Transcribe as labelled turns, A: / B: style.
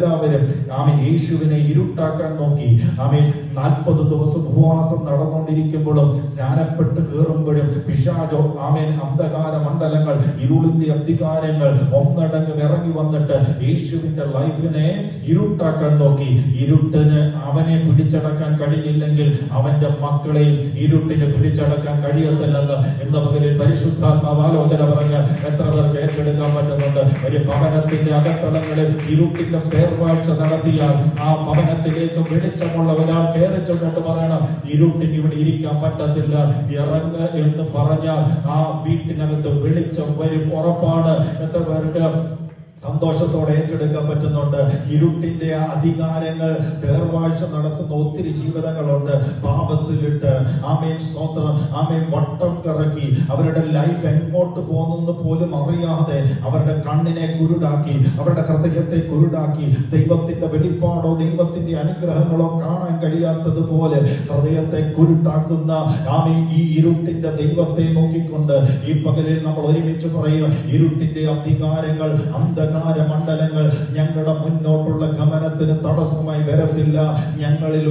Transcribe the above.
A: എല്ലാവരും ആമേൻ യേശുവിനെ ഇരുട്ടാക്കാൻ നോക്കി. ആമേൻ 40 ദിവസം ഉപവാസം നടന്നുകൊണ്ടിരിക്കുമ്പോഴും സ്നാനപ്പെട്ട് കയറുമ്പോഴും പിശാചോ ആമേൻ അന്ധകാര മണ്ഡലങ്ങൾ, ഇരുളിന്റെ അധികാരങ്ങൾ ഒന്നടങ്കം ഇറങ്ങി വന്നിട്ട് യേശുവിന്റെ ലൈഫിനെ ഇരുട്ടാക്കാൻ നോക്കി. ഇരുട്ടിന് അവനെ പിടിച്ചടക്കാൻ കഴിയില്ലെങ്കിൽ അവന്റെ മക്കളെയും ഇരുട്ടിന് പിടിച്ചടക്കാൻ കഴിയത്തില്ലെന്ന് ഇന്ന് പകലിൽ പരിശുദ്ധാത്മാവ് ആലോചന പറഞ്ഞ് എത്ര പേർക്ക് ഏറ്റെടുക്കാൻ പറ്റുന്നുണ്ട്? ഒരു ഭവനത്തിന്റെ അകത്തളങ്ങളിൽ ഇരുട്ടിന്റെ പേർവാഴ്ച നടത്തിയാൽ ആ ഭവനത്തിലേക്ക് വെളിച്ചമുള്ള ഒരാൾ കയറി ചെന്നിട്ട് പറയണം, ഇരുട്ടിന് ഇവിടെ ഇരിക്കാൻ പറ്റത്തില്ല, ഇറങ്ങ് എന്ന് പറഞ്ഞാൽ ആ വീട്ടിനകത്ത് വെളിച്ചം വരും, ഉറപ്പാണ്. എത്ര പേർക്ക് സന്തോഷത്തോടെ ഏറ്റെടുക്കാൻ പറ്റുന്നുണ്ട്? ഇരുട്ടിന്റെ അധികാരങ്ങൾ പേർവാഴ്ച നടത്തുന്ന ഒത്തിരി ജീവിതങ്ങളുണ്ട്. പാപത്തിലിട്ട് ആമേൻ സ്തോത്രം, ആമേൻ വട്ടം കറക്കി അവരുടെ ലൈഫ് എങ്ങോട്ട് പോകുന്നെന്ന് പോലും അറിയാതെ അവരുടെ കണ്ണിനെ കുരുടാക്കി, അവരുടെ ഹൃദയത്തെ കുരുടാക്കി, ദൈവത്തിന്റെ വെളിപ്പാടോ ദൈവത്തിന്റെ അനുഗ്രഹങ്ങളോ കാണാൻ കഴിയാത്തതുപോലെ ഹൃദയത്തെ കുരുട്ടാക്കുന്ന ആമേൻ ഈ ഇരുട്ടിന്റെ ദൈവത്തെ നോക്കിക്കൊണ്ട് ഈ പകലിൽ നമ്മൾ ഒരുമിച്ച് പറയും, ഇരുട്ടിന്റെ അധികാരങ്ങൾ, അന്ധകാര മണ്ഡലങ്ങൾ ഞങ്ങളുടെ മുന്നോട്ടുള്ള ഗമനത്തിന് തടസ്സമായി വരത്തില്ല. ഞങ്ങളിൽ